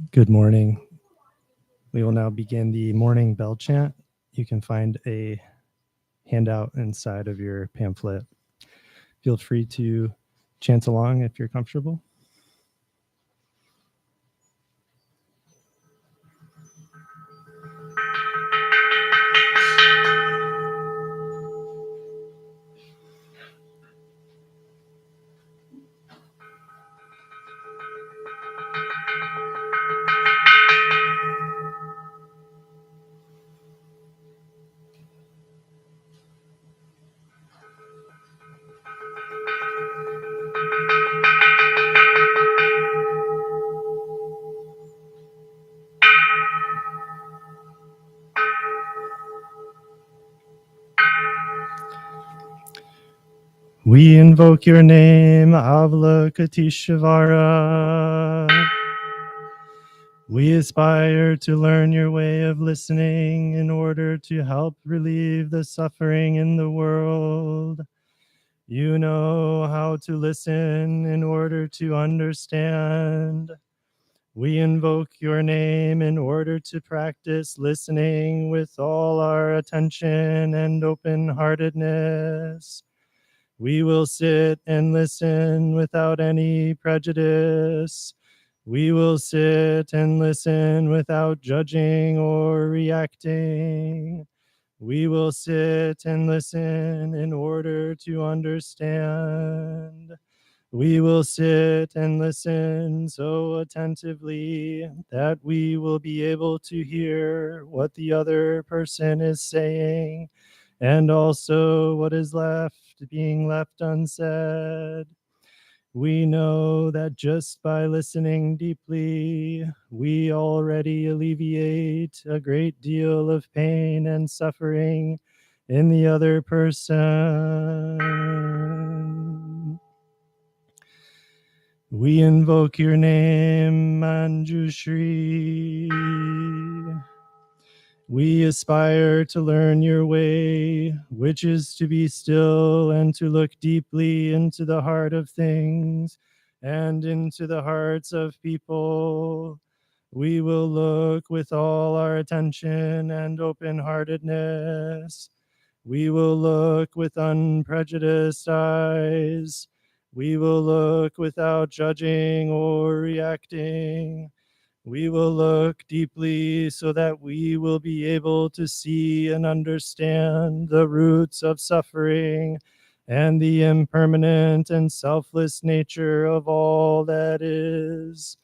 Good morning. We will now begin the morning bell chant. You can find a handout inside of your pamphlet. Feel free to chant along if you're comfortable. We invoke your name, Avalokiteshvara. We aspire to learn your way of listening in order to help relieve the suffering in the world. You know how to listen in order to understand. We invoke your name in order to practice listening with all our attention and open-heartedness. We will sit and listen without any prejudice. We will sit and listen without judging or reacting. We will sit and listen in order to understand. We will sit and listen so attentively that we will be able to hear what the other person is saying and also what is being left unsaid. We know that just by listening deeply, we already alleviate a great deal of pain and suffering in the other person. We invoke your name, Manjushri. We aspire to learn your way, which is to be still and to look deeply into the heart of things and into the hearts of people. We will look with all our attention and open-heartedness. We will look with unprejudiced eyes. We will look without judging or reacting. We will look deeply so that we will be able to see and understand the roots of suffering and the impermanent and selfless nature of all that is.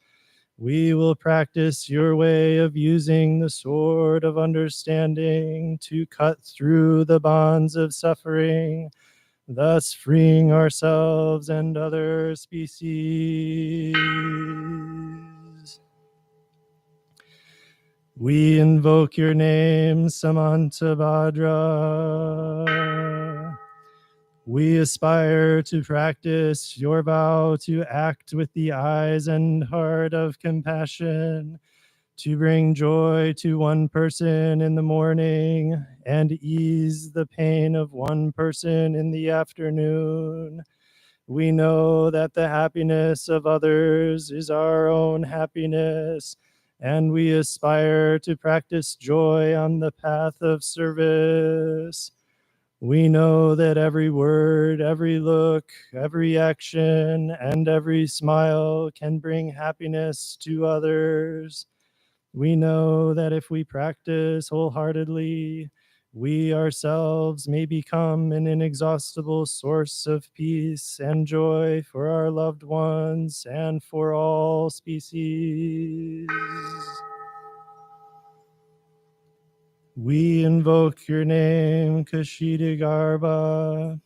We will practice your way of using the sword of understanding to cut through the bonds of suffering, thus freeing ourselves and other species. We invoke your name, Samantabhadra. We aspire to practice your vow to act with the eyes and heart of compassion, to bring joy to one person in the morning and ease the pain of one person in the afternoon. We know that the happiness of others is our own happiness, and we aspire to practice joy on the path of service. We know that every word, every look, every action, and every smile can bring happiness to others. We know that if we practice wholeheartedly, we ourselves may become an inexhaustible source of peace and joy for our loved ones and for all species. We invoke your name, Kashidigarbha.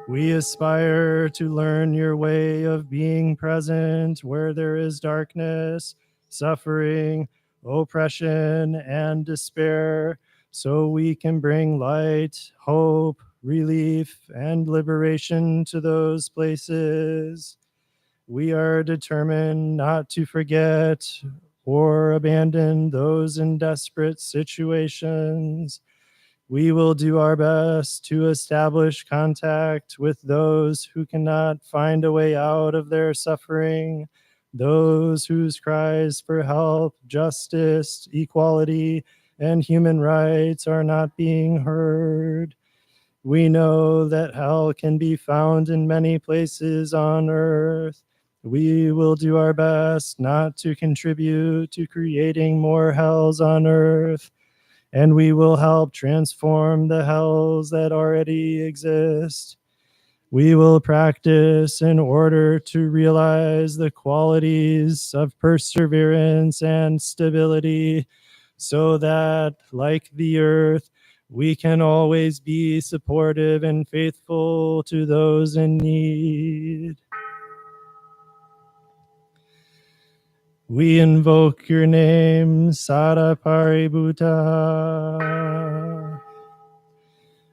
We aspire to learn your way of being present where there is darkness, suffering, oppression, and despair, so we can bring light, hope, relief, and liberation to those places. We are determined not to forget or abandon those in desperate situations. We will do our best to establish contact with those who cannot find a way out of their suffering those whose cries for help, justice, equality, and human rights are not being heard. We know that hell can be found in many places on earth. We will do our best not to contribute to creating more hells on earth, and we will help transform the hells that already exist. We will practice in order to realize the qualities of perseverance and stability so that, like the earth, we can always be supportive and faithful to those in need. We invoke your name, Saraparibhuta.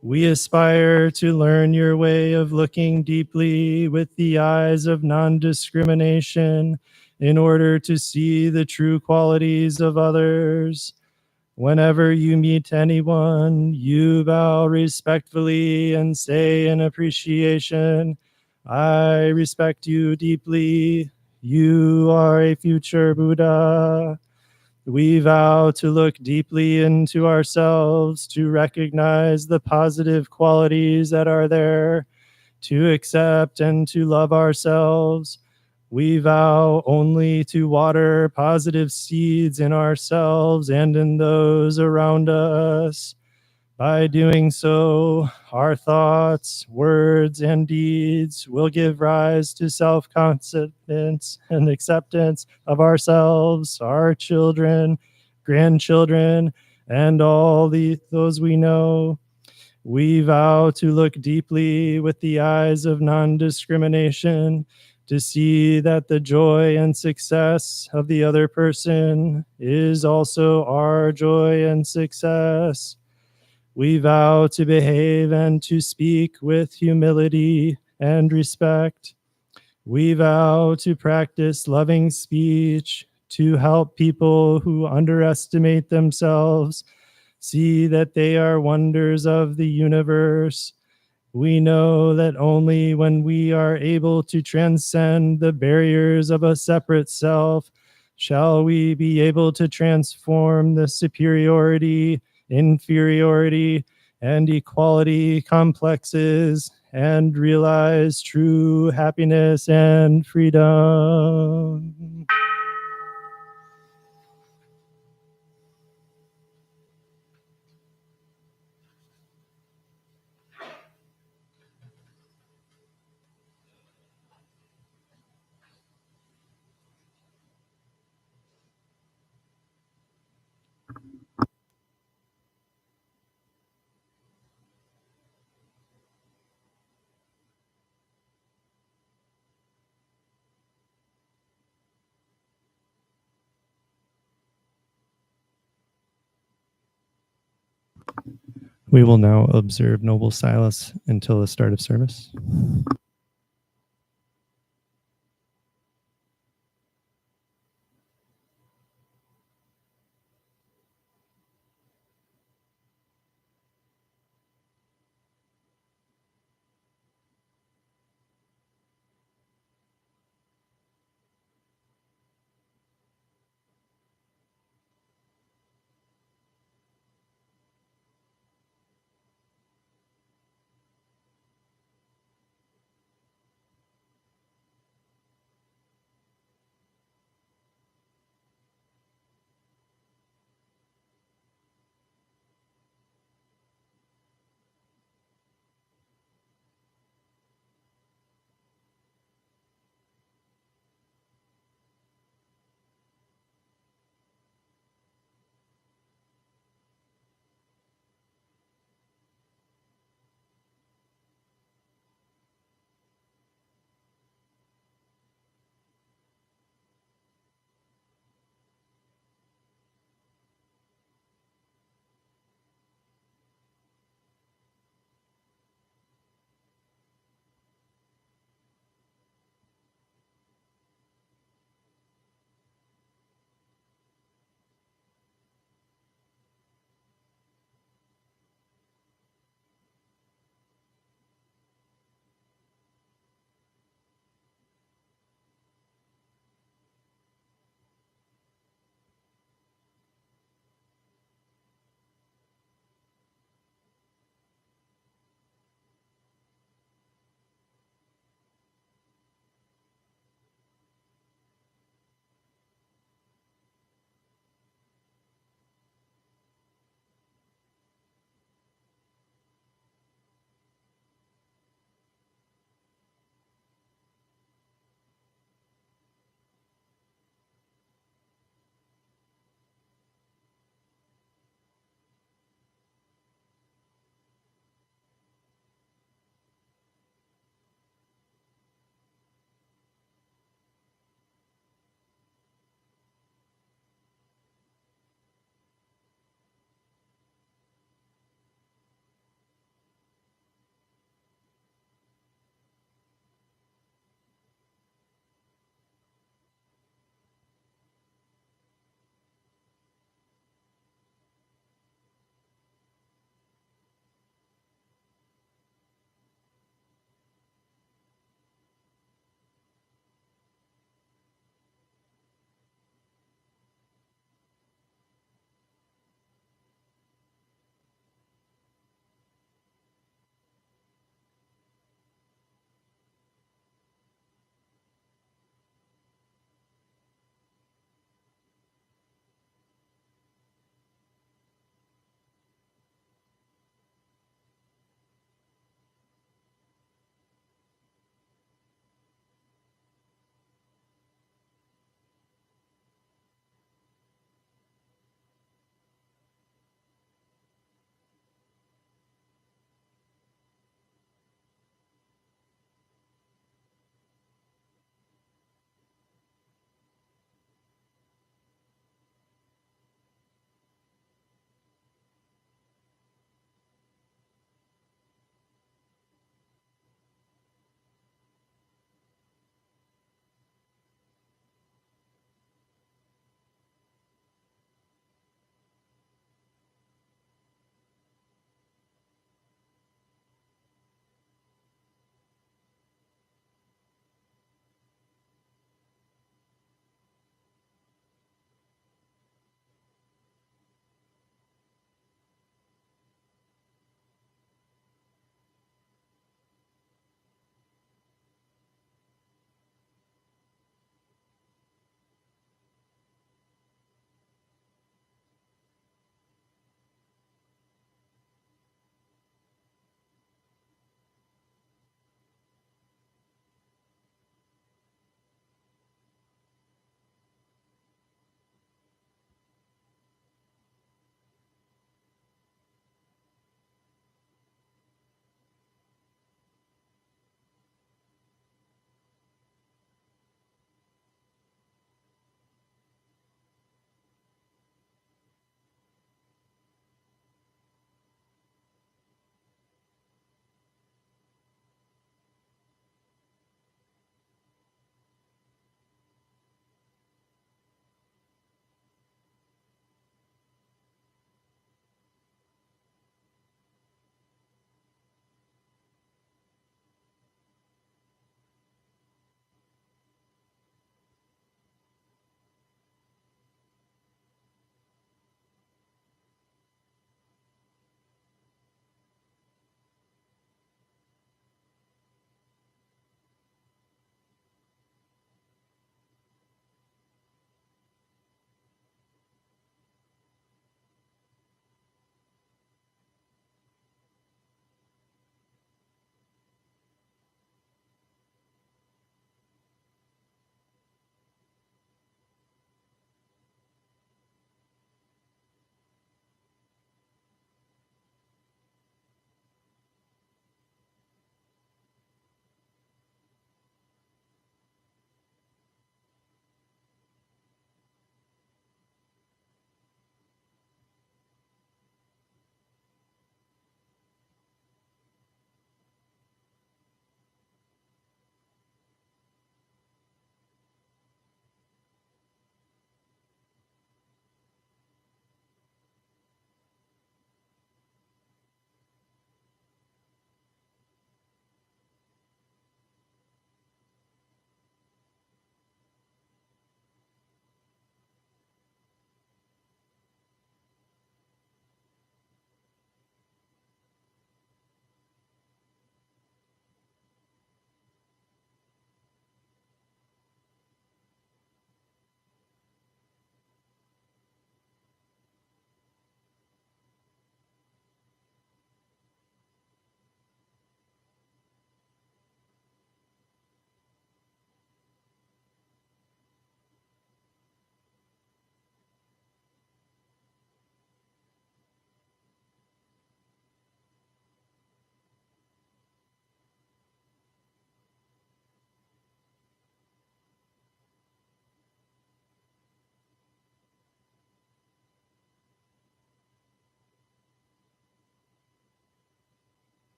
We aspire to learn your way of looking deeply with the eyes of non-discrimination in order to see the true qualities of others. Whenever you meet anyone, you bow respectfully and say in appreciation, I respect you deeply. You are a future Buddha. We vow to look deeply into ourselves, to recognize the positive qualities that are there, to accept and to love ourselves. We vow only to water positive seeds in ourselves and in those around us. By doing so, our thoughts, words, and deeds will give rise to self-confidence and acceptance of ourselves, our children, grandchildren, and all those we know. We vow to look deeply with the eyes of non-discrimination to see that the joy and success of the other person is also our joy and success. We vow to behave and to speak with humility and respect. We vow to practice loving speech to help people who underestimate themselves see that they are wonders of the universe. We know that only when we are able to transcend the barriers of a separate self shall we be able to transform the superiority, inferiority, and equality complexes and realize true happiness and freedom. We will now observe noble silence until the start of service.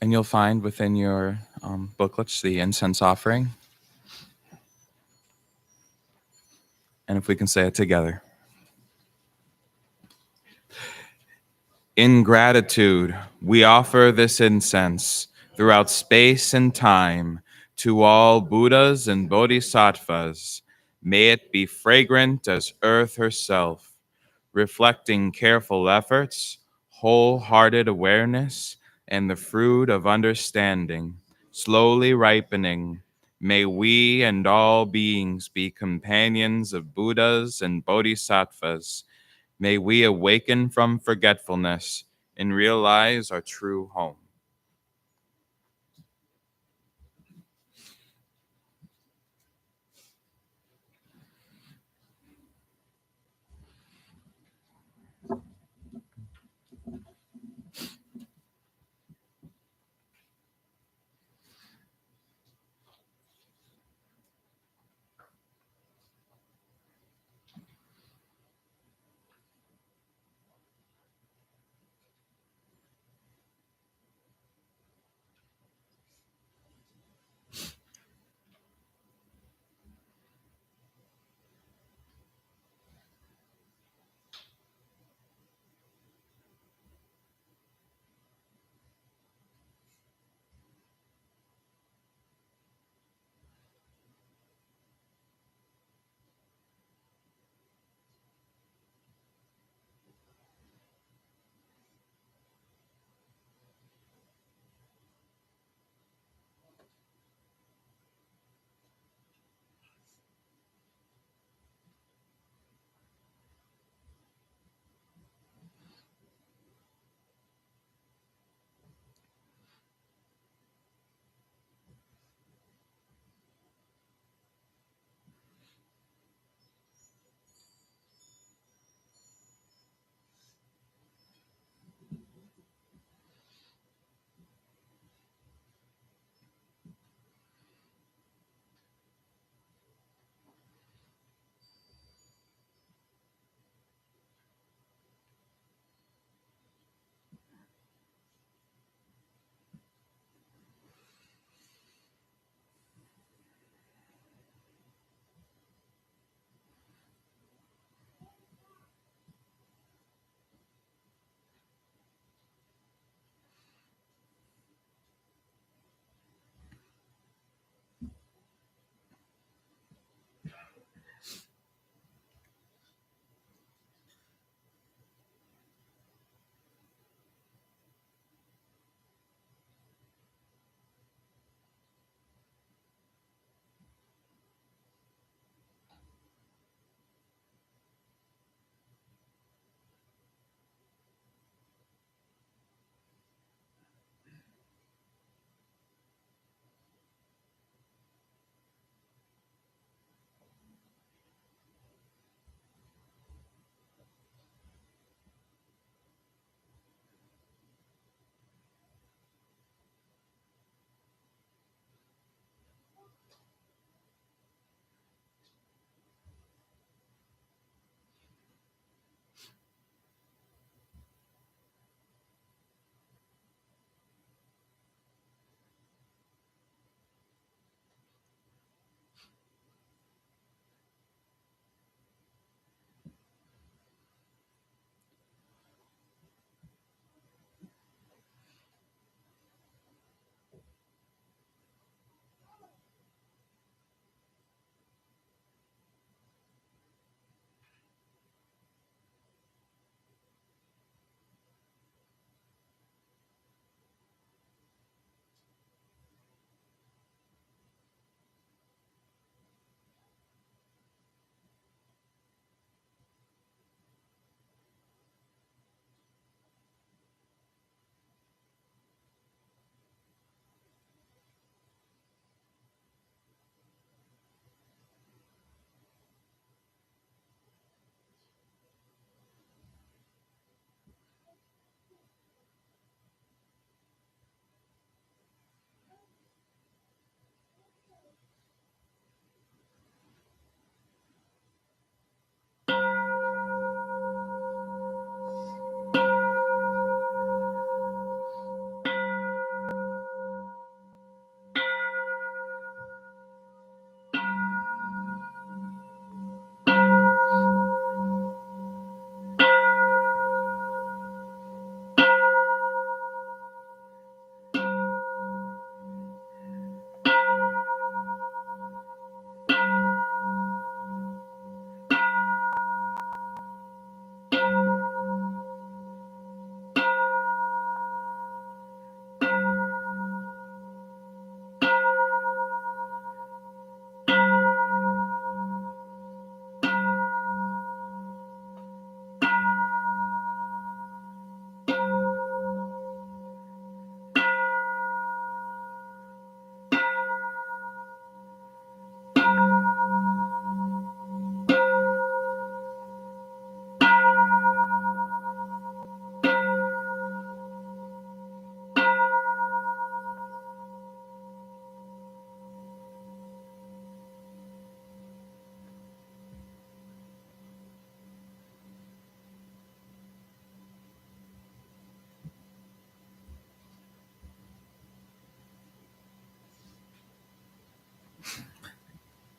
And you'll find within your booklets the incense offering. And if we can say it together. In gratitude, we offer this incense throughout space and time to all Buddhas and Bodhisattvas. May it be fragrant as earth herself, reflecting careful efforts, wholehearted awareness, and the fruit of understanding, slowly ripening. May we and all beings be companions of Buddhas and Bodhisattvas. May we awaken from forgetfulness and realize our true home.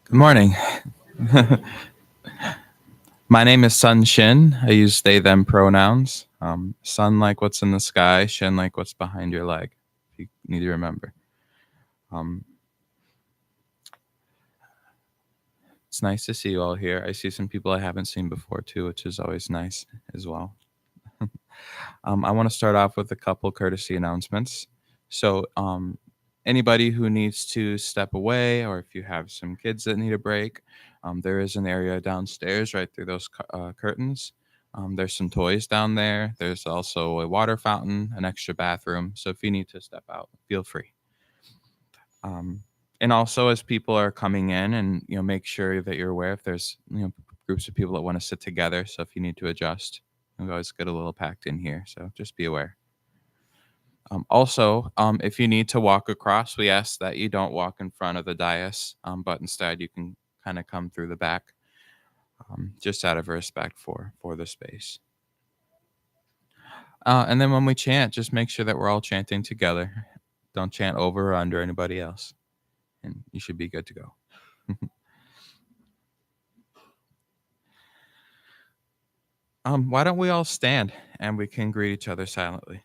Good morning. My name is Shin. I use they, them pronouns. Sun like what's in the sky, Shin like what's behind your leg. If you need to remember. It's nice to see you all here. I see some people I haven't seen before too, which is always nice as well. I want to start off with a couple courtesy announcements. So, anybody who needs to step away, or if you have some kids that need a break, there is an area downstairs right through those curtains. There's some toys down there. There's also a water fountain, an extra bathroom. So if you need to step out, feel free. And also, as people are coming in, and make sure that you're aware if there's groups of people that want to sit together. So if you need to adjust, we always get a little packed in here. So just be aware. Also, if you need to walk across, we ask that you don't walk in front of the dais, but instead you can kind of come through the back, just out of respect for the space. And then when we chant, just make sure that we're all chanting together. Don't chant over or under anybody else, and you should be good to go. Why don't we all stand and we can greet each other silently?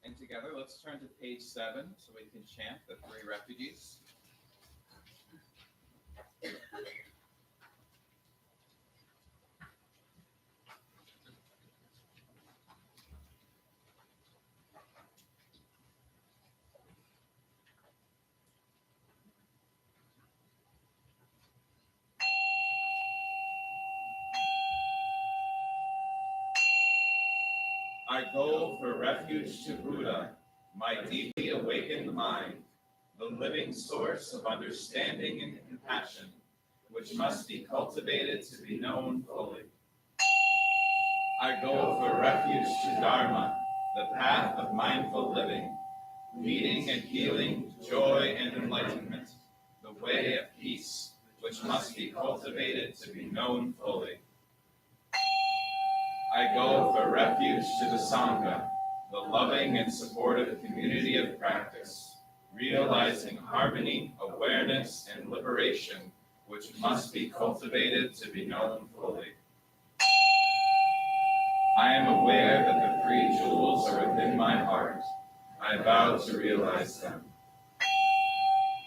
And together, let's turn to page 7 so we can chant the 3 refugees. I go for refuge to Buddha, my deeply awakened mind, the living source of understanding and compassion, which must be cultivated to be known fully. I go for refuge to Dharma, the path of mindful living, leading and healing, joy and enlightenment, the way of peace, which must be cultivated to be known fully. I go for refuge to the Sangha, the loving and supportive community of practice, realizing harmony, awareness, and liberation, which must be cultivated to be known fully. I am aware that the 3 jewels are within my heart. I vow to realize them.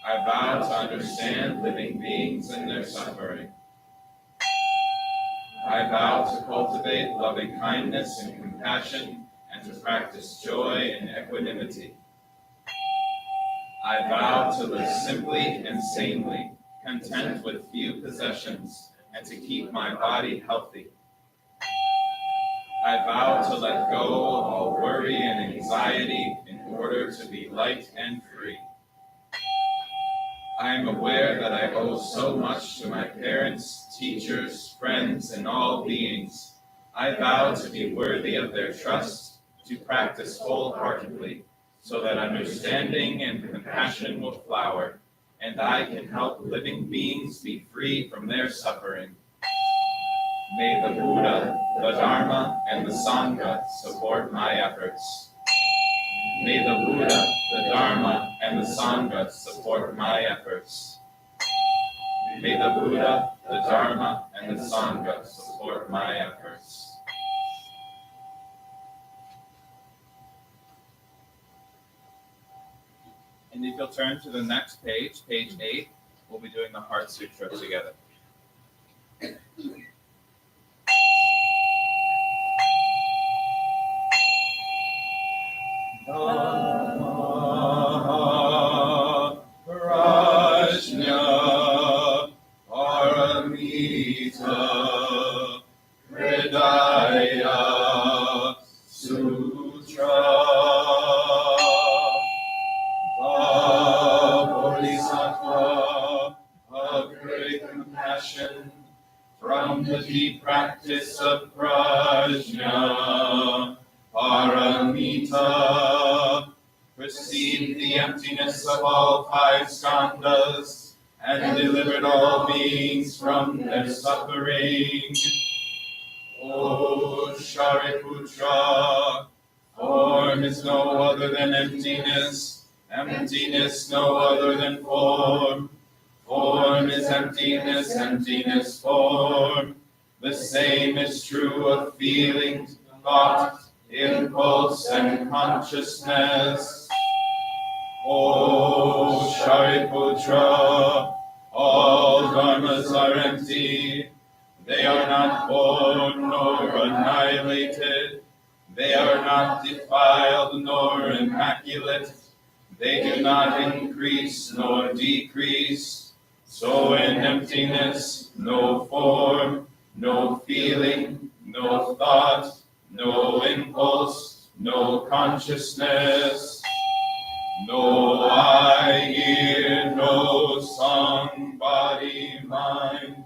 I vow to understand living beings and their suffering. I vow to cultivate loving kindness and compassion and to practice joy and equanimity. I vow to live simply and sanely, content with few possessions, and to keep my body healthy. I vow to let go of all worry and anxiety in order to be light and free. I am aware that I owe so much to my parents, teachers, friends, and all beings. I vow to be worthy of their trust, to practice wholeheartedly, so that understanding and compassion will flower, and I can help living beings be free from their suffering. May the Buddha, the Dharma, and the Sangha support my efforts. May the Buddha, the Dharma, and the Sangha support my efforts. May the Buddha, the Dharma, and the Sangha support my efforts. And if you'll turn to the next page, page 8, we'll be doing the Heart Sutra together. Dhamma Prajna Paramita Hridaya Sutra The Bodhisattva of great compassion from the deep practice of prajna, paramita, perceived the emptiness of all five skandhas, and delivered all beings from their suffering. O Shariputra, form is no other than emptiness, emptiness no other than form. Form is emptiness, emptiness form. The same is true of feeling, thought, impulse, and consciousness. O Shariputra, all dharmas are empty. They are not born nor annihilated. They are not defiled nor immaculate. They do not increase nor decrease. So in emptiness, no form, no feeling, no thought, no impulse, no consciousness. No eye, ear, no song, body, mind,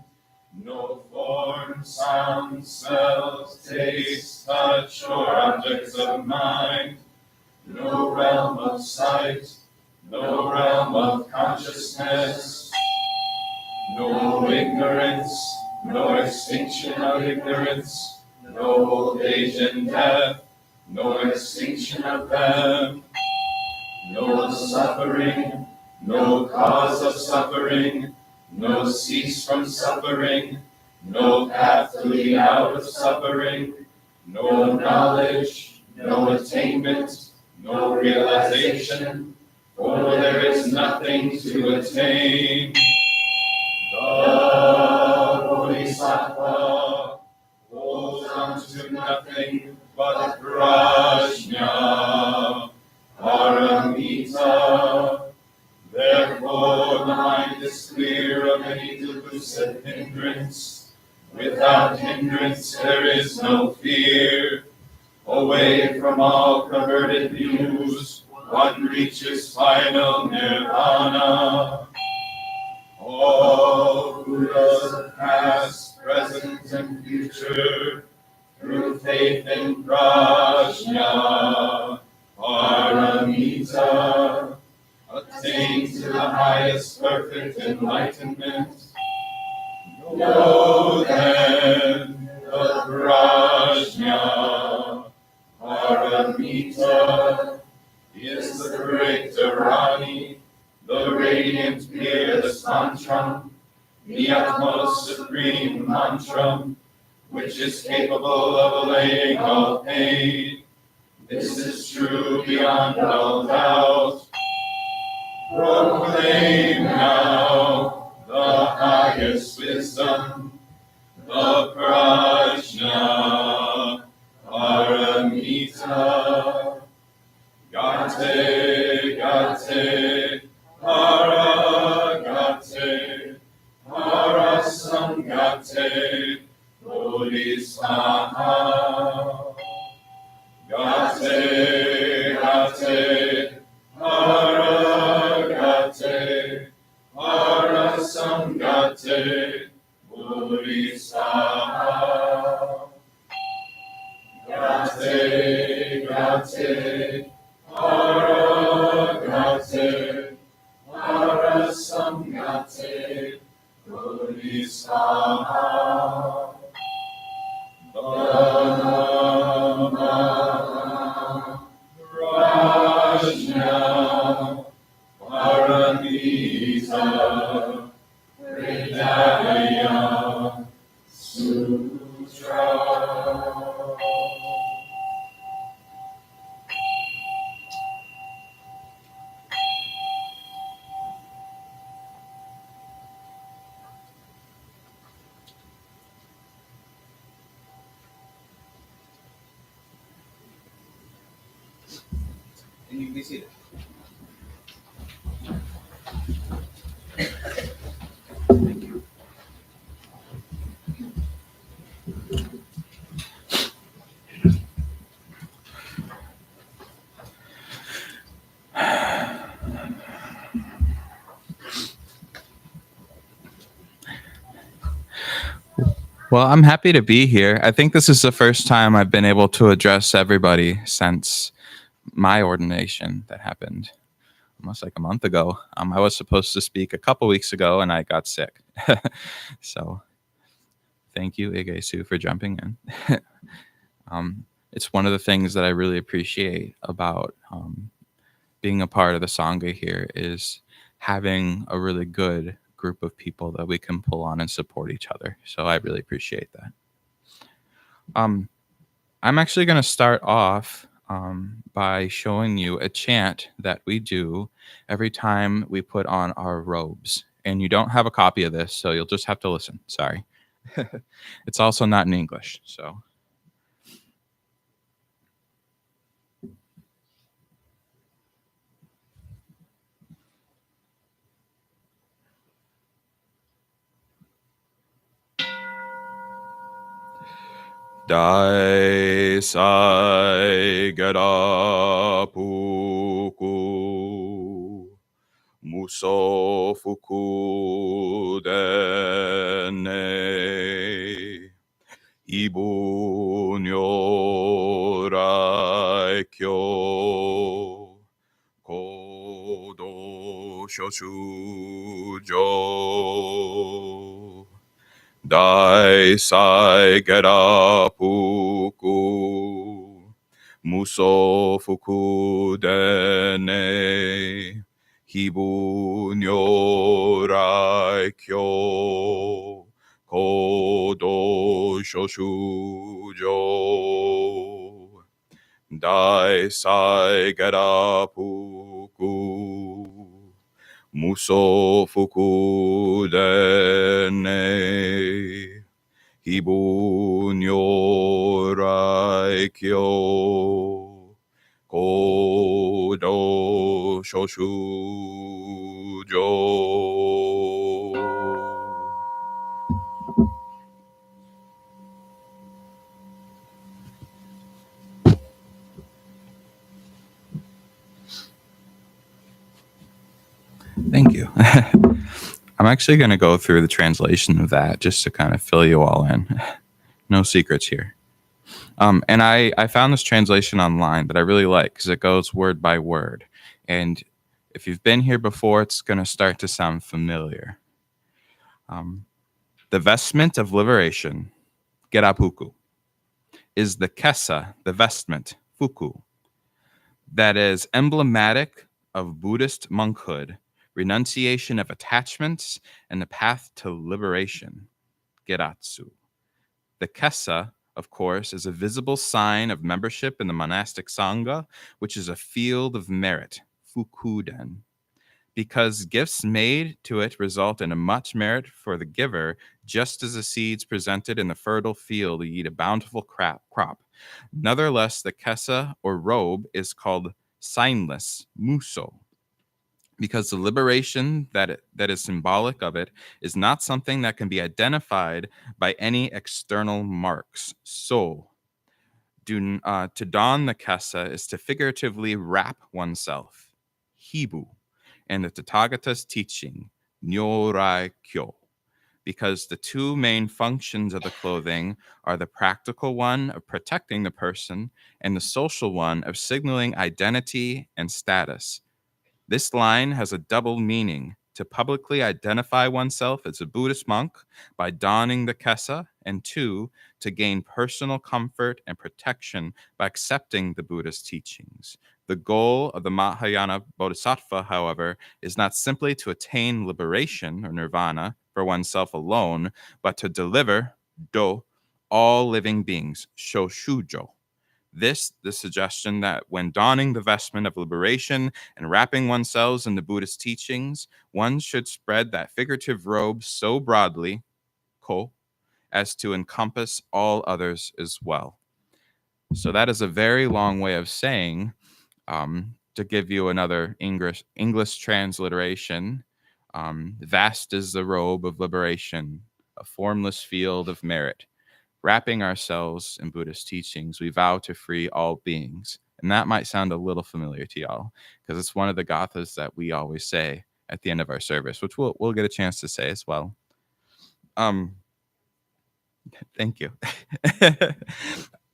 no form, sound, smells, taste, touch, or objects of mind, no realm of sight, no realm of consciousness, no ignorance, no extinction of ignorance, no old age and death, no extinction of them, no suffering, no cause of suffering, no cease from suffering, no path to lead out of suffering, no knowledge, no attainment, no realization, for there is nothing to attain. The Bodhisattva holds on to nothing but prajna, paramita. Therefore, the mind is clear of any delusive hindrance. Without hindrance, there is no fear. Away from all perverted views, one reaches final nirvana. All Buddhas, past, present, and future, through faith in prajna, paramita, attain to the highest perfect enlightenment. Know then the prajna, paramita, is the great Dharani, the radiant peerless mantram, the utmost supreme mantram, which is capable of allaying all pain. This is true beyond all doubt. Proclaim now the highest wisdom, the prajna, paramita. Gate, gate, paragate, parasangate, bodhisattva. Gate, gate, paragate, parasangate, bodhisattva. Gate, gate, paragate, parasangate, bodhisattva. Dharma, prajna, paramita, hridaya, sutra. And you can be seated. Thank you. Well, I'm happy to be here. I think this is the first time I've been able to address everybody since my ordination that happened almost like a month ago. I was supposed to speak a couple weeks ago and I got sick. So thank you, Igesu, for jumping in. It's one of the things that I really appreciate about being a part of the Sangha here is having a really good group of people that we can pull on and support each other. So I really appreciate that. I'm actually going to start off by showing you a chant that we do every time we put on our robes. And you don't have a copy of this, so you'll just have to listen. Sorry. It's also not in English, so. Dai sai garapuku muso fuku dene ibu nyorai kyo kodo shoshujo Dai sai gerapuku muso fuku dene hibu nyorai kyo kodo shoshujo Dai sai gerapuku Muso fuku dene hibu nyorai kyo kodo shoshujo. Thank you. I'm actually going to go through the translation of that just to kind of fill you all in. No secrets here. And I found this translation online that I really like because it goes word by word. And if you've been here before, it's going to start to sound familiar. The vestment of liberation, gerapuku, is the kesa, the vestment, fuku, that is emblematic of Buddhist monkhood, renunciation of attachments, and the path to liberation, geratsu. The kesa, of course, is a visible sign of membership in the monastic sangha, which is a field of merit, fukuden. Because gifts made to it result in a much merit for the giver, just as the seeds presented in the fertile field yield a bountiful crop. Nonetheless, the kesa or robe is called signless, muso, because the liberation that is symbolic of it is not something that can be identified by any external marks. So, to don the kesa is to figuratively wrap oneself, hibu, and the Tathagata's teaching, nyorai kyo, because the two main functions of the clothing are the practical one of protecting the person and the social one of signaling identity and status. This line has a double meaning: to publicly identify oneself as a Buddhist monk by donning the kesa, and two, to gain personal comfort and protection by accepting the Buddhist teachings. The goal of the Mahayana Bodhisattva, however, is not simply to attain liberation or nirvana for oneself alone, but to deliver do all living beings, shoshujo. This, the suggestion that when donning the vestment of liberation and wrapping oneself in the Buddhist teachings, one should spread that figurative robe so broadly, ko, as to encompass all others as well. So that is a very long way of saying, to give you another English transliteration, vast is the robe of liberation, a formless field of merit. Wrapping ourselves in Buddhist teachings, we vow to free all beings. And that might sound a little familiar to y'all, because it's one of the gathas that we always say at the end of our service, which we'll get a chance to say as well. Thank you.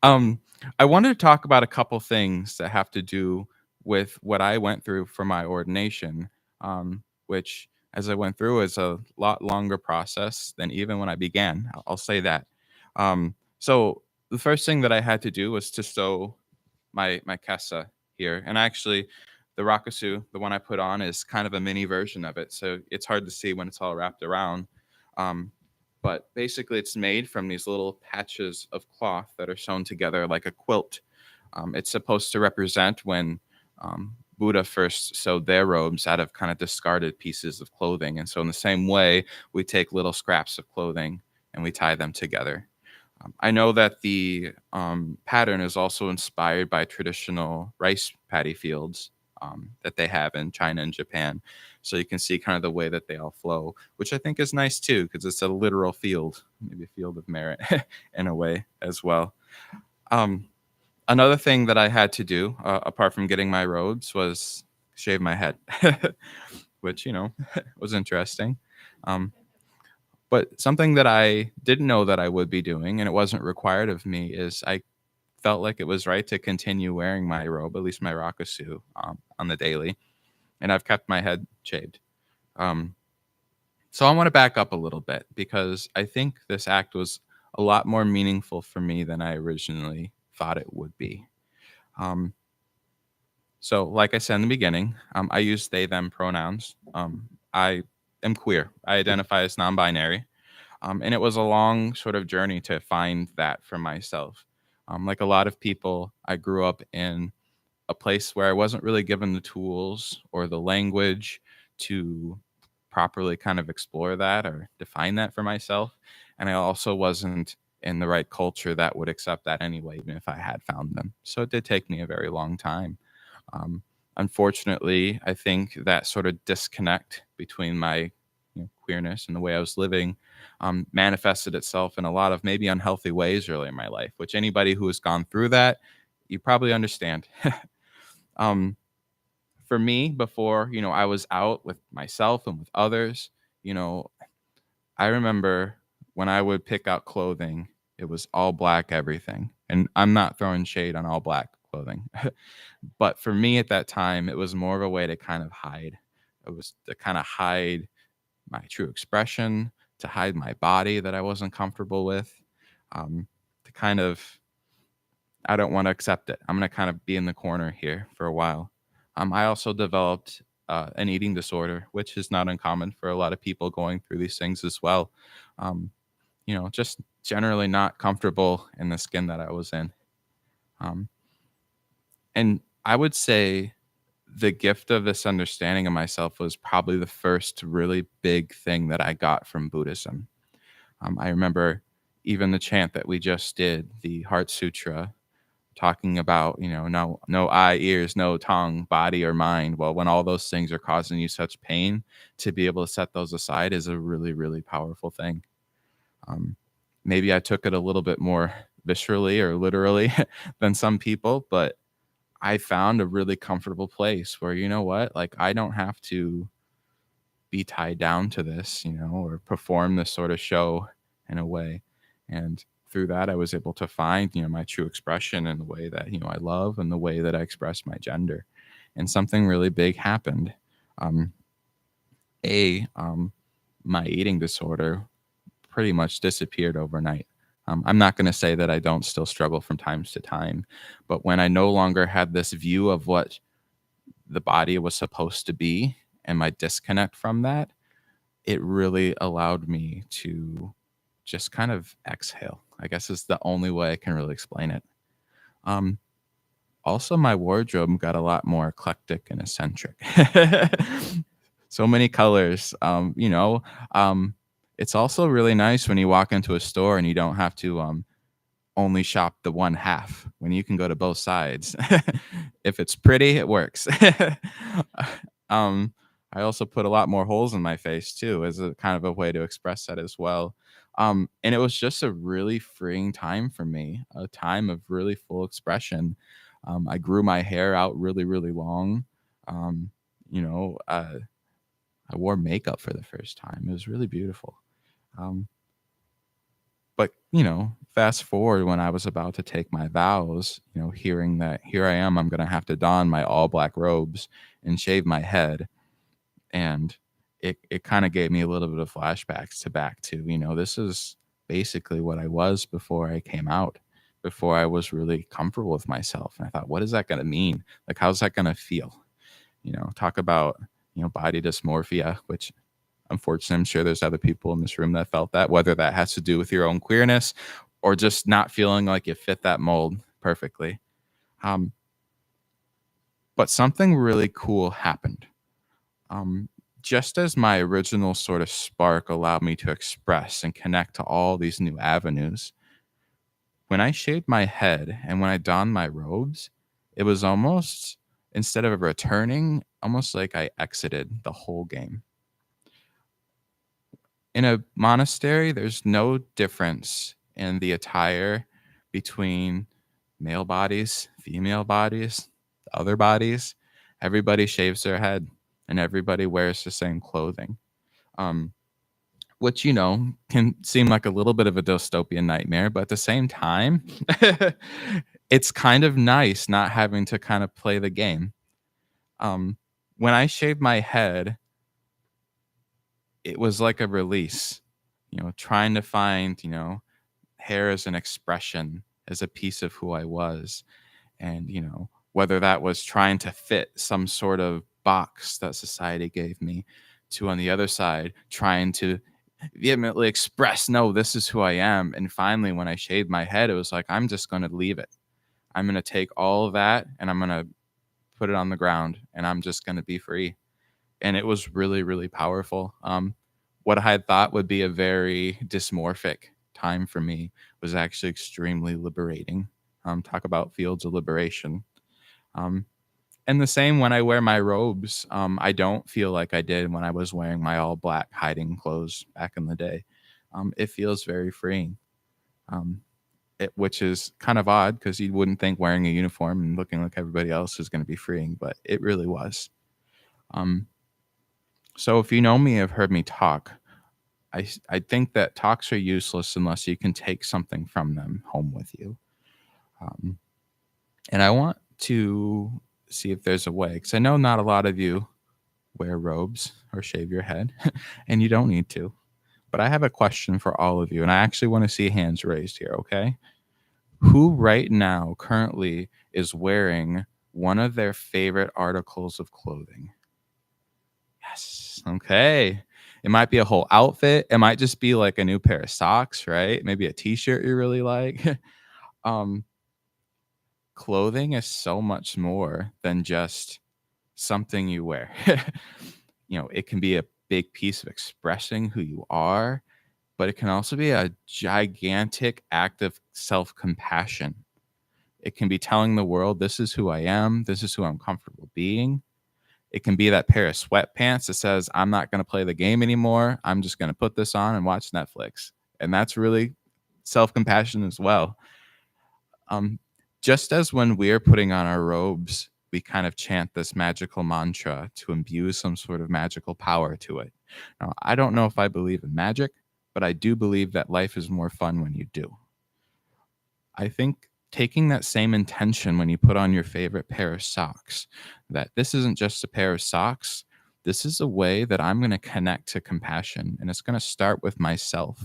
um, I wanted to talk about a couple things that have to do with what I went through for my ordination, which, as I went through, is a lot longer process than even when I began. I'll say that. So the first thing that I had to do was to sew my kesa here, and actually, the rakusu, the one I put on, is kind of a mini version of it, so it's hard to see when it's all wrapped around. Um, but basically, it's made from these little patches of cloth that are sewn together like a quilt. It's supposed to represent when Buddha first sewed their robes out of kind of discarded pieces of clothing. And so, in the same way, we take little scraps of clothing and we tie them together. I know that the pattern is also inspired by traditional rice paddy fields that they have in China and Japan. So you can see kind of the way that they all flow, which I think is nice too, because it's a literal field, maybe a field of merit in a way as well. Um, Another thing that I had to do, apart from getting my robes, was shave my head, which, was interesting. Um, but something that I didn't know that I would be doing, and it wasn't required of me, is I felt like it was right to continue wearing my robe, at least my rakusu, on the daily, and I've kept my head shaved. Um, so I want to back up a little bit because I think this act was a lot more meaningful for me than I originally thought it would be. Um, so, like I said in the beginning, I use they them pronouns. I am queer. I identify as non-binary. And it was a long sort of journey to find that for myself. Like a lot of people, I grew up in a place where I wasn't really given the tools or the language to properly kind of explore that or define that for myself. And I also wasn't in the right culture that would accept that anyway, even if I had found them. So it did take me a very long time. Um, Unfortunately, I think that sort of disconnect between my queerness and the way I was living manifested itself in a lot of maybe unhealthy ways early in my life, which anybody who has gone through that, you probably understand. um, for me, before, I was out with myself and with others, you know, I remember when I would pick out clothing, it was all black everything. And I'm not throwing shade on all black clothing. But for me at that time, it was more of a way to kind of hide. It was to kind of hide my true expression, to hide my body that I wasn't comfortable with, to kind of, I don't want to accept it. I'm going to kind of be in the corner here for a while. I also developed an eating disorder, which is not uncommon for a lot of people going through these things as well. Um, just generally not comfortable in the skin that I was in. Um, and I would say the gift of this understanding of myself was probably the first really big thing that I got from Buddhism. I remember even the chant that we just did, the Heart Sutra, talking about, no eye, ears, no tongue, body or mind. Well, when all those things are causing you such pain, to be able to set those aside is a really, really powerful thing. Um, Maybe I took it a little bit more viscerally or literally than some people, but I found a really comfortable place where, you know what, like I don't have to be tied down to this, or perform this sort of show in a way. And through that, I was able to find, my true expression in the way that, I love and the way that I express my gender. And something really big happened. Um, a, my eating disorder pretty much disappeared overnight. I'm not going to say that I don't still struggle from times to time, but when I no longer had this view of what the body was supposed to be and my disconnect from that, it really allowed me to just kind of exhale. I guess is the only way I can really explain it. Um, Also, my wardrobe got a lot more eclectic and eccentric. So many colors. It's also really nice when you walk into a store and you don't have to only shop the one half when you can go to both sides. If it's pretty, it works. um, I also put a lot more holes in my face too, as a kind of a way to express that as well. And it was just a really freeing time for me, a time of really full expression. I grew my hair out really, really long. Um, I wore makeup for the first time. It was really beautiful. Um, But, fast forward when I was about to take my vows, hearing that here I am, I'm going to have to don my all black robes and shave my head. And it kind of gave me a little bit of flashbacks to back to, this is basically what I was before I came out, before I was really comfortable with myself. And I thought, what is that going to mean? Like, how's that going to feel? Talk about, body dysmorphia, which unfortunately, I'm sure there's other people in this room that felt that, whether that has to do with your own queerness or just not feeling like you fit that mold perfectly. But something really cool happened. Just as my original sort of spark allowed me to express and connect to all these new avenues, when I shaved my head and when I donned my robes, it was almost, instead of returning, almost like I exited the whole game. In a monastery, there's no difference in the attire between male bodies, female bodies, other bodies. Everybody shaves their head and everybody wears the same clothing. Which, can seem like a little bit of a dystopian nightmare, but at the same time, it's kind of nice not having to kind of play the game. When I shaved my head, it was like a release, trying to find, hair as an expression, as a piece of who I was. And, whether that was trying to fit some sort of box that society gave me, to on the other side, trying to vehemently express, no, this is who I am. And finally, when I shaved my head, it was like, I'm just going to leave it. I'm going to take all of that and I'm going to put it on the ground and I'm just going to be free. And it was really, really powerful. What I had thought would be a very dysmorphic time for me was actually extremely liberating. Talk about fields of liberation. And the same when I wear my robes, I don't feel like I did when I was wearing my all black hiding clothes back in the day. It feels very freeing, which is kind of odd because you wouldn't think wearing a uniform and looking like everybody else is going to be freeing, but it really was. So if you know me, have heard me talk, I think that talks are useless unless you can take something from them home with you. And I want to see if there's a way, because I know not a lot of you wear robes or shave your head, and you don't need to. But I have a question for all of you, and I actually want to see hands raised here, okay? Who right now currently is wearing one of their favorite articles of clothing? Yes. Okay. It might be a whole outfit. It might just be like a new pair of socks, right? Maybe a t-shirt you really like. Clothing is so much more than just something you wear. It can be a big piece of expressing who you are, but it can also be a gigantic act of self-compassion. It can be telling the world, this is who I am. This is who I'm comfortable being. It can be that pair of sweatpants that says, I'm not going to play the game anymore. I'm just going to put this on and watch Netflix. And that's really self-compassion as well. Just as when we're putting on our robes, we kind of chant this magical mantra to imbue some sort of magical power to it. Now, I don't know if I believe in magic, but I do believe that life is more fun when you do. I think taking that same intention when you put on your favorite pair of socks, that this isn't just a pair of socks, this is a way that I'm going to connect to compassion, and it's going to start with myself.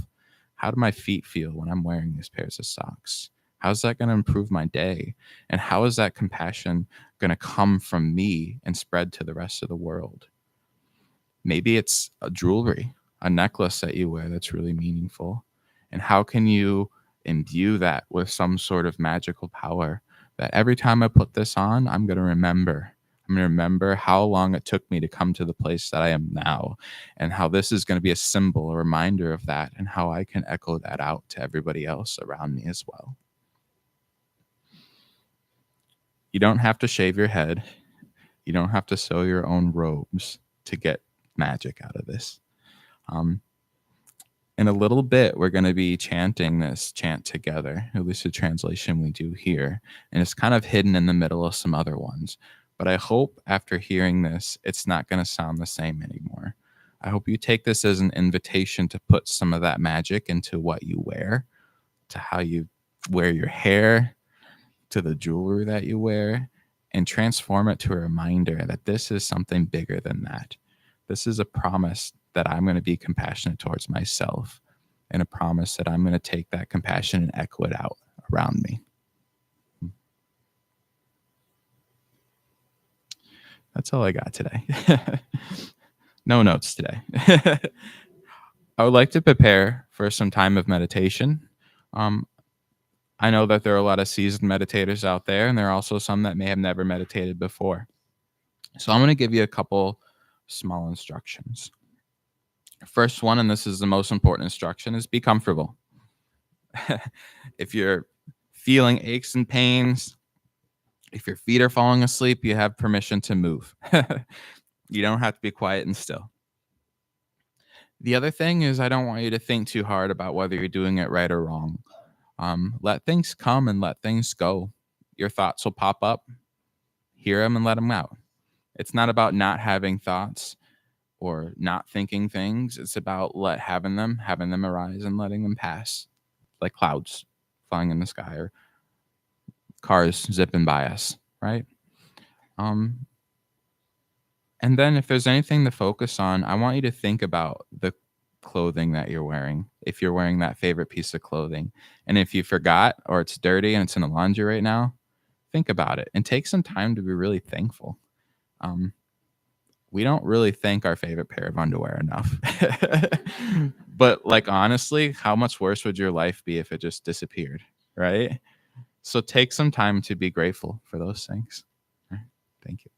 How do my feet feel when I'm wearing these pairs of socks? How's that going to improve my day? And how is that compassion going to come from me and spread to the rest of the world? Maybe it's a jewelry, a necklace that you wear that's really meaningful. And how can you imbue that with some sort of magical power that every time I put this on, I'm going to remember. I'm going to remember how long it took me to come to the place that I am now, and how this is going to be a symbol, a reminder of that, and how I can echo that out to everybody else around me as well. You don't have to shave your head. You don't have to sew your own robes to get magic out of this. In a little bit, we're going to be chanting this chant together, at least the translation we do here. And it's kind of hidden in the middle of some other ones. But I hope after hearing this, it's not going to sound the same anymore. I hope you take this as an invitation to put some of that magic into what you wear, to how you wear your hair, to the jewelry that you wear, and transform it to a reminder that this is something bigger than that. This is a promise that I'm going to be compassionate towards myself, and a promise that I'm going to take that compassion and echo it out around me. That's all I got today. No notes today. I would like to prepare for some time of meditation. I know that there are a lot of seasoned meditators out there, and there are also some that may have never meditated before. So I'm going to give you a couple small instructions. First one, and this is the most important instruction, is be comfortable. If you're feeling aches and pains, if your feet are falling asleep, you have permission to move. You don't have to be quiet and still. The other thing is, I don't want you to think too hard about whether you're doing it right or wrong. Let things come and let things go. Your thoughts will pop up, hear them and let them out. It's not about not having thoughts or not thinking things. It's about having them arise and letting them pass, like clouds flying in the sky or cars zipping by us, right? And then if there's anything to focus on, I want you to think about the clothing that you're wearing. If you're wearing that favorite piece of clothing, and if you forgot or it's dirty and it's in the laundry right now, think about it and take some time to be really thankful. We don't really thank our favorite pair of underwear enough. But like, honestly, how much worse would your life be if it just disappeared, right? So take some time to be grateful for those things. Thank you.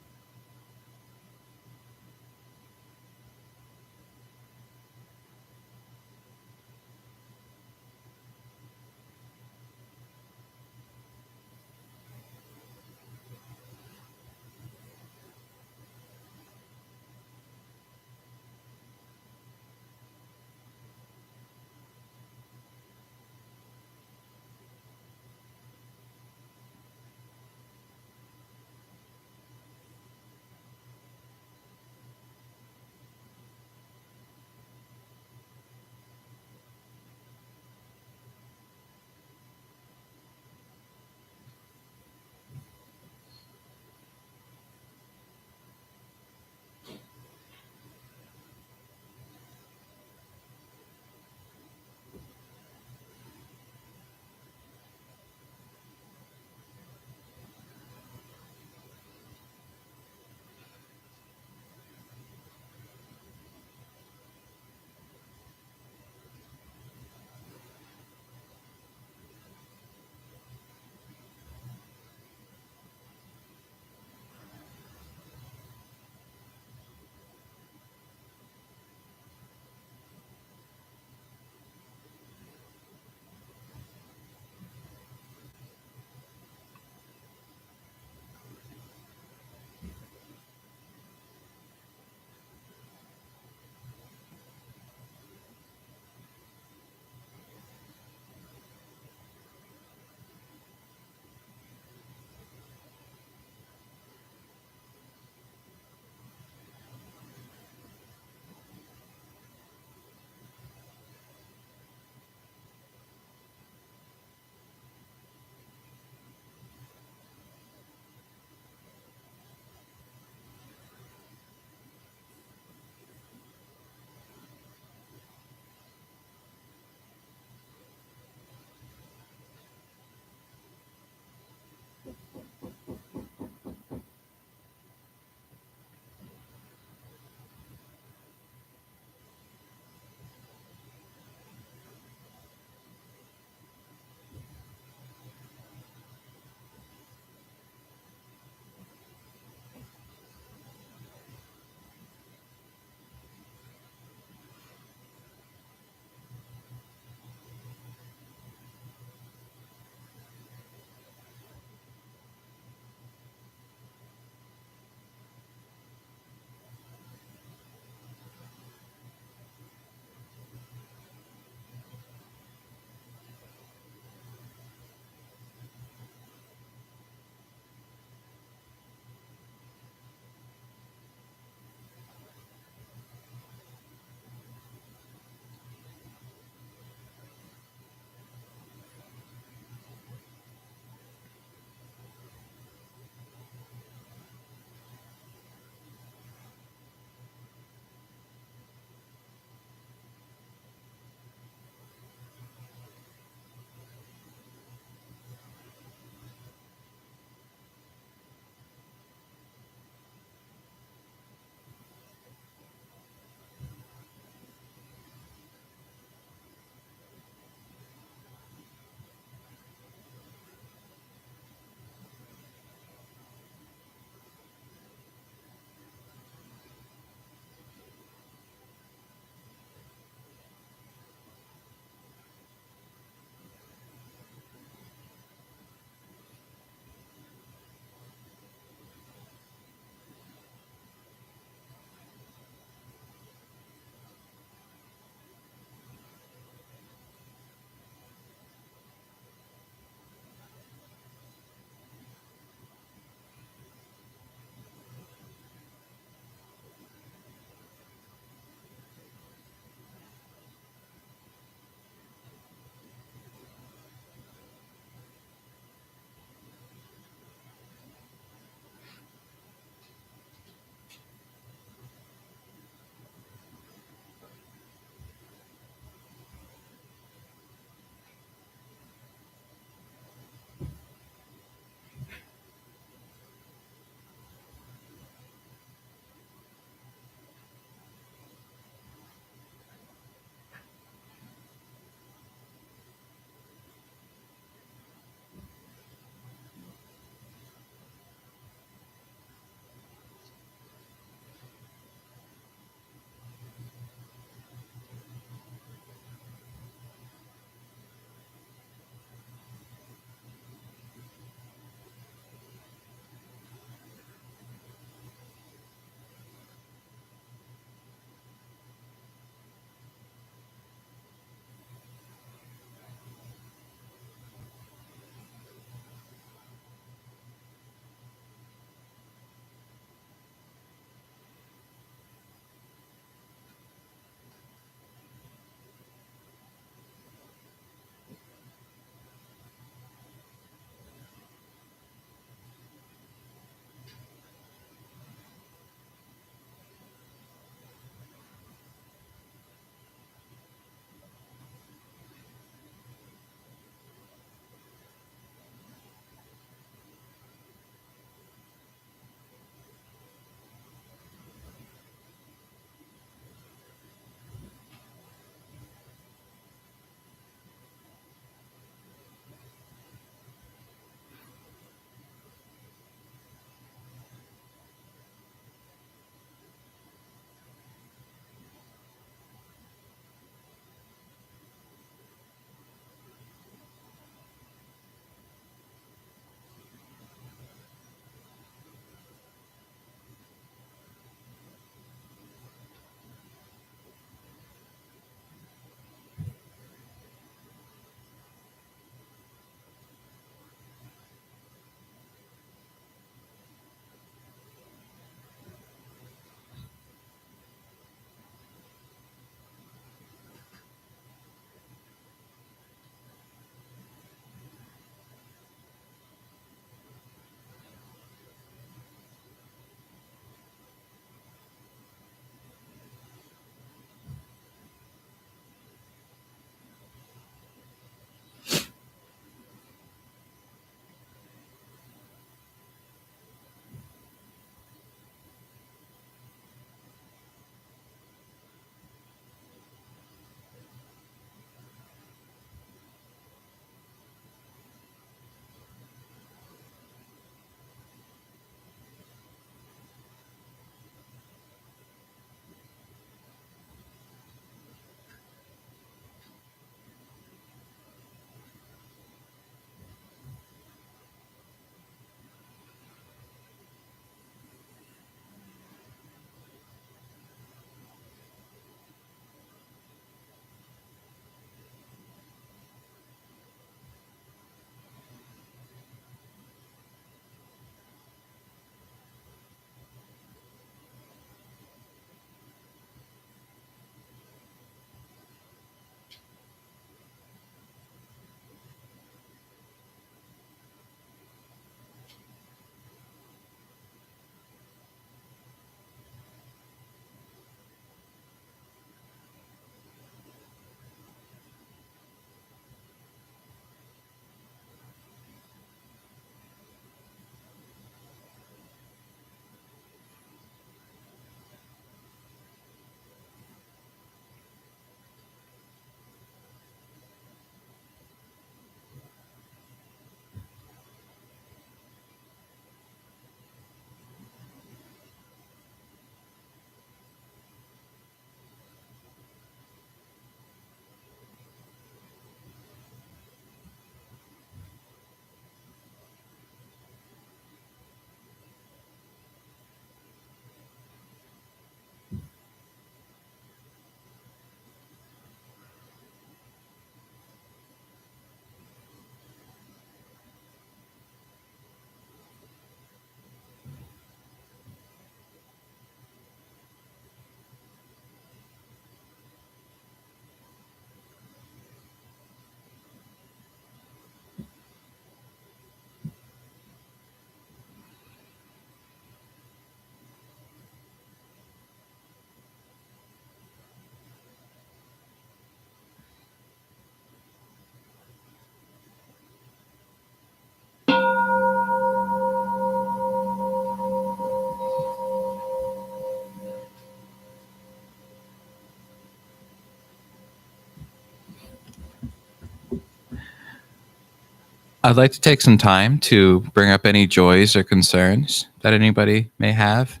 I'd like to take some time to bring up any joys or concerns that anybody may have.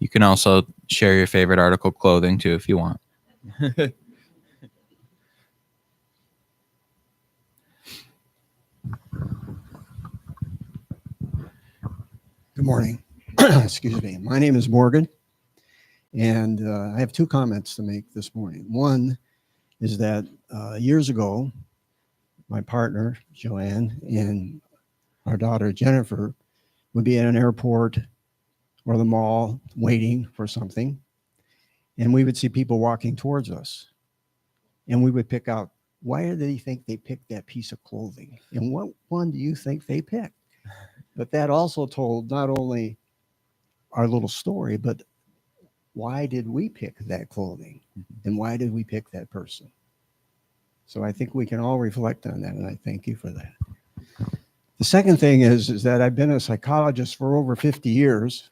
You can also share your favorite article of clothing too if you want. Good morning. Excuse me. My name is Morgan, and I have two comments to make this morning. One is that years ago, my partner, Joanne, and our daughter, Jennifer, would be at an airport or the mall waiting for something, and we would see people walking towards us, and we would pick out, why do they think they picked that piece of clothing? And what one do you think they picked? But that also told not only our little story, but why did we pick that clothing? And why did we pick that person? So I think we can all reflect on that, and I thank you for that. The second thing is that I've been a psychologist for over 50 years,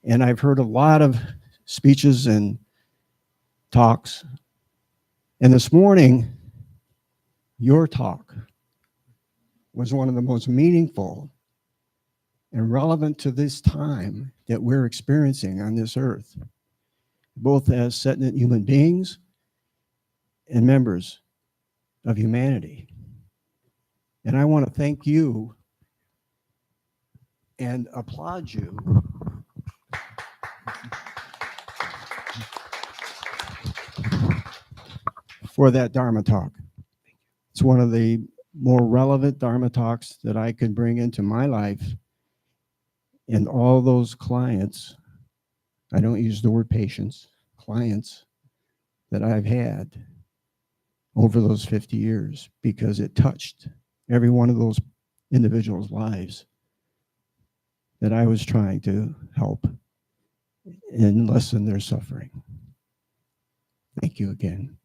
and I've heard a lot of speeches and talks. And this morning, your talk was one of the most meaningful and relevant to this time that we're experiencing on this earth, both as sentient human beings and members of humanity. And I want to thank you and applaud you for that Dharma talk. It's one of the more relevant Dharma talks that I could bring into my life. And all those clients, I don't use the word patients, clients that I've had over those 50 years, because it touched every one of those individuals' lives that I was trying to help and lessen their suffering. Thank you again.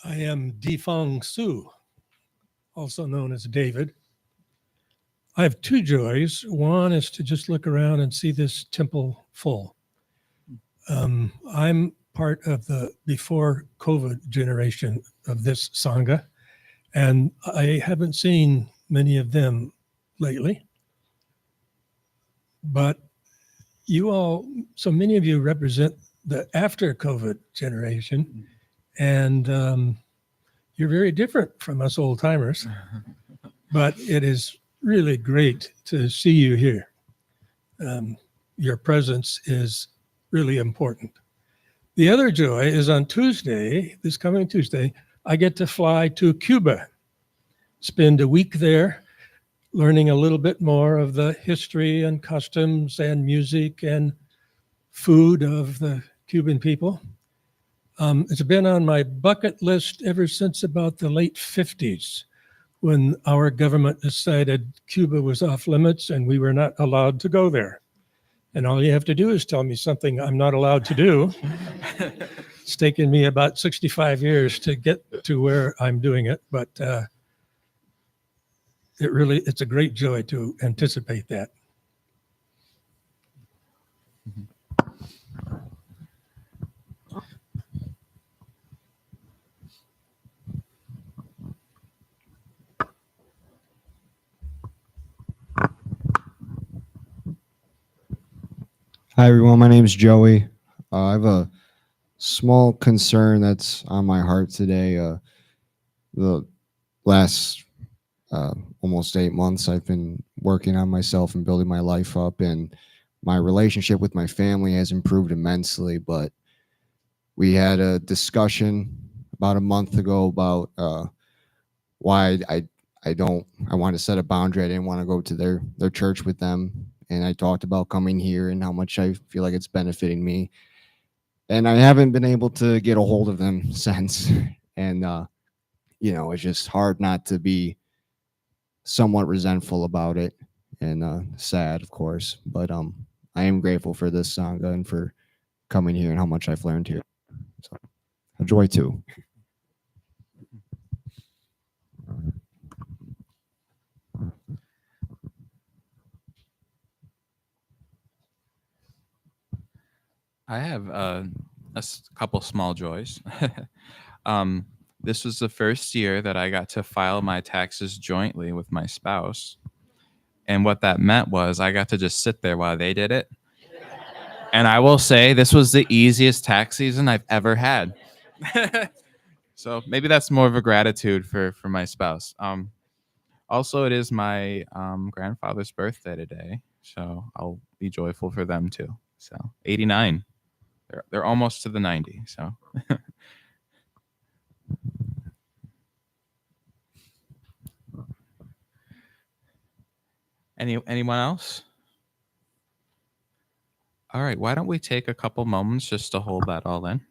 I am Difeng Su, also known as David. I have two joys. One is to just look around and see this temple full. I'm part of the before COVID generation of this Sangha, and I haven't seen many of them lately. But you all, so many of you represent the after COVID generation, and you're very different from us old timers, but it is really great to see you here. Your presence is really important. The other joy is on Tuesday, this coming Tuesday, I get to fly to Cuba, spend a week there, learning a little bit more of the history and customs and music and food of the Cuban people. It's been on my bucket list ever since about the late 50s, when our government decided Cuba was off limits and we were not allowed to go there. And all you have to do is tell me something I'm not allowed to do. It's taken me about 65 years to get to where I'm doing it, but it's a great joy to anticipate that. Hi, everyone. My name is Joey. I have a small concern that's on my heart today. The last almost 8 months, I've been working on myself and building my life up, and my relationship with my family has improved immensely. But we had a discussion about a month ago about why I want to set a boundary. I didn't want to go to their church with them. And I talked about coming here and how much I feel like it's benefiting me. And I haven't been able to get a hold of them since. And, it's just hard not to be somewhat resentful about it and sad, of course. But I am grateful for this Sangha and for coming here and how much I've learned here. So, a joy too. I have couple small joys. This was the first year that I got to file my taxes jointly with my spouse. And what that meant was I got to just sit there while they did it. And I will say this was the easiest tax season I've ever had. So maybe that's more of a gratitude for my spouse. Also, it is my grandfather's birthday today, so I'll be joyful for them too. So 89. They're almost to the 90. So anyone else? All right, why don't we take a couple moments just to hold that all in?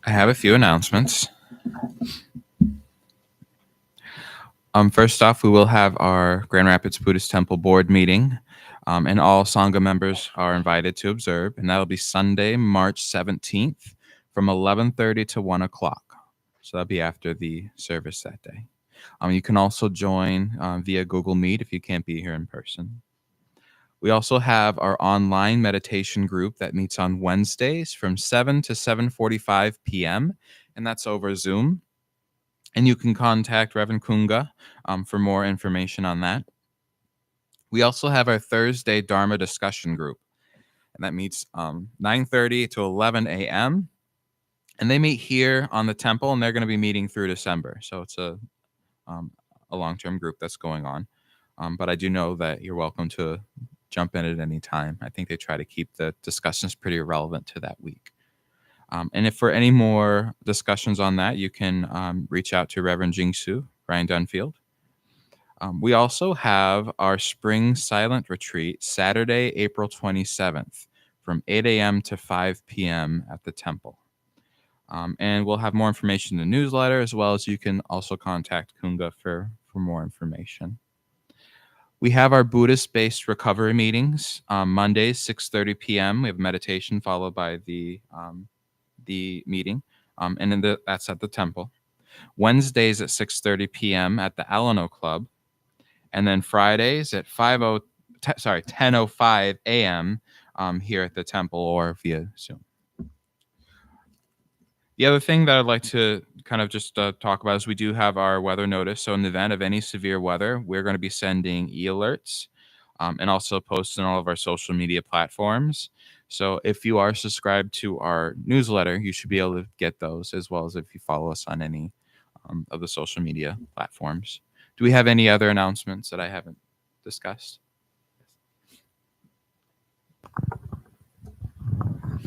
I have a few announcements. First off, we will have our Grand Rapids Buddhist Temple board meeting, and all Sangha members are invited to observe, and that'll be Sunday, March 17th from 11:30 to 1 o'clock. So that'll be after the service that day. You can also join via Google Meet if you can't be here in person. We also have our online meditation group that meets on Wednesdays from 7 to 7:45 p.m., and that's over Zoom. And you can contact Reverend Kunga for more information on that. We also have our Thursday Dharma discussion group, and that meets 9:30 to 11 a.m. And they meet here on the temple, and they're going to be meeting through December. So it's a long-term group that's going on. But I do know that you're welcome to jump in at any time. I think they try to keep the discussions pretty relevant to that week. And if for any more discussions on that, you can reach out to Reverend Jingsu, Ryan Dunfield. We also have our Spring Silent Retreat, Saturday, April 27th, from 8 a.m. to 5 p.m. at the temple. And we'll have more information in the newsletter, as well as you can also contact Kunga for more information. We have our Buddhist-based recovery meetings. Mondays, 6:30 p.m. We have meditation followed by the meeting, and then that's at the temple. Wednesdays at 6:30 p.m. at the Alano Club, and then Fridays at 10:05 a.m. Here at the temple or via Zoom. The other thing that I'd like to kind of just talk about is we do have our weather notice. So in the event of any severe weather, we're going to be sending e-alerts and also posting all of our social media platforms. So if you are subscribed to our newsletter, you should be able to get those, as well as if you follow us on any of the social media platforms. Do we have any other announcements that I haven't discussed?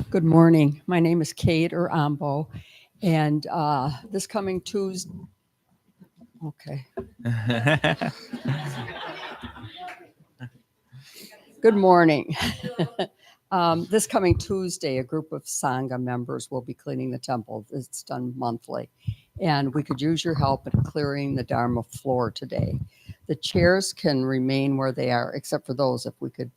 Good morning. My name is Kate or Ambo, and this coming Tuesday. Okay. Good morning. This coming Tuesday, a group of Sangha members will be cleaning the temple. It's done monthly, and we could use your help in clearing the Dharma floor today. The chairs can remain where they are, except for those. If we could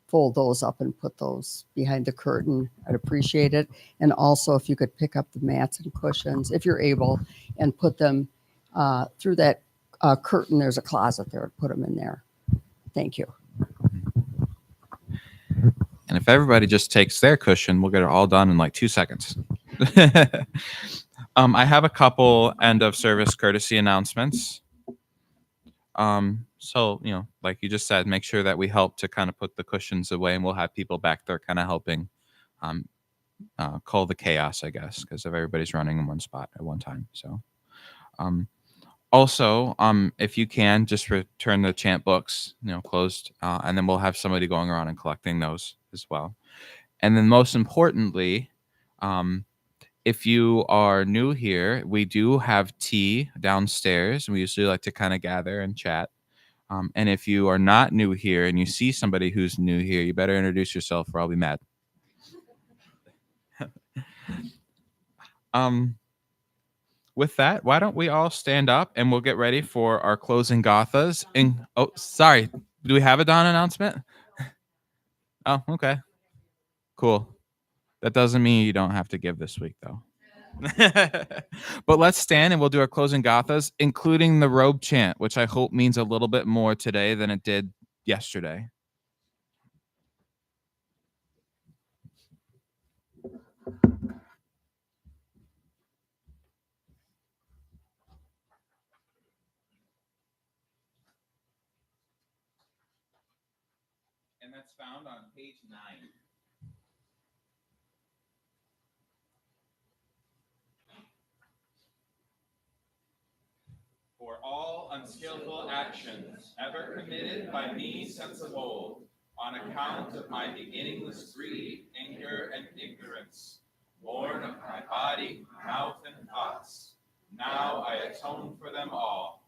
fold those up and put those behind the curtain, I'd appreciate it. And also, if you could pick up the mats and cushions, if you're able, and put them through that curtain. There's a closet there. Put them in there. Thank you. And if everybody just takes their cushion, we'll get it all done in like 2 seconds. I have a couple end of service courtesy announcements. So, like you just said, make sure that we help to kind of put the cushions away, and we'll have people back there kind of helping cull the chaos, I guess, because if everybody's running in one spot at one time. So, also, if you can, just return the chant books, closed, and then we'll have somebody going around and collecting those as well. And then most importantly, If you are new here, we do have tea downstairs. We usually like to kind of gather and chat. And if you are not new here and you see somebody who's new here, you better introduce yourself or I'll be mad. With that, why don't we all stand up and we'll get ready for our closing gathas. And oh, sorry, do we have a Dawn announcement? Oh, okay, cool. That doesn't mean you don't have to give this week, though. But let's stand and we'll do our closing gathas, including the robe chant, which I hope means a little bit more today than it did yesterday. And that's found on page 9. For all unskillful actions ever committed by me since of old, on account of my beginningless greed, anger, and ignorance, born of my body, mouth, and thoughts, now I atone for them all.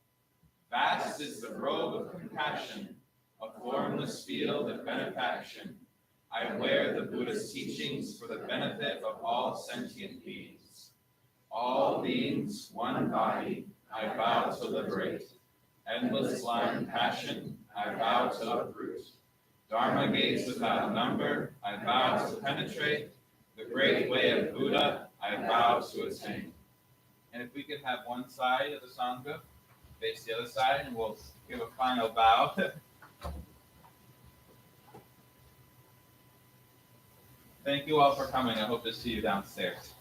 Vast is the robe of compassion, a formless field of benefaction. I wear the Buddhist teachings for the benefit of all sentient beings. All beings, one body, I vow to liberate. Endless blind passion, I vow to uproot. Dharma gates without number, I vow to penetrate. The great way of Buddha, I vow to attain. And if we could have one side of the Sangha face the other side, and we'll give a final bow. Thank you all for coming. I hope to see you downstairs.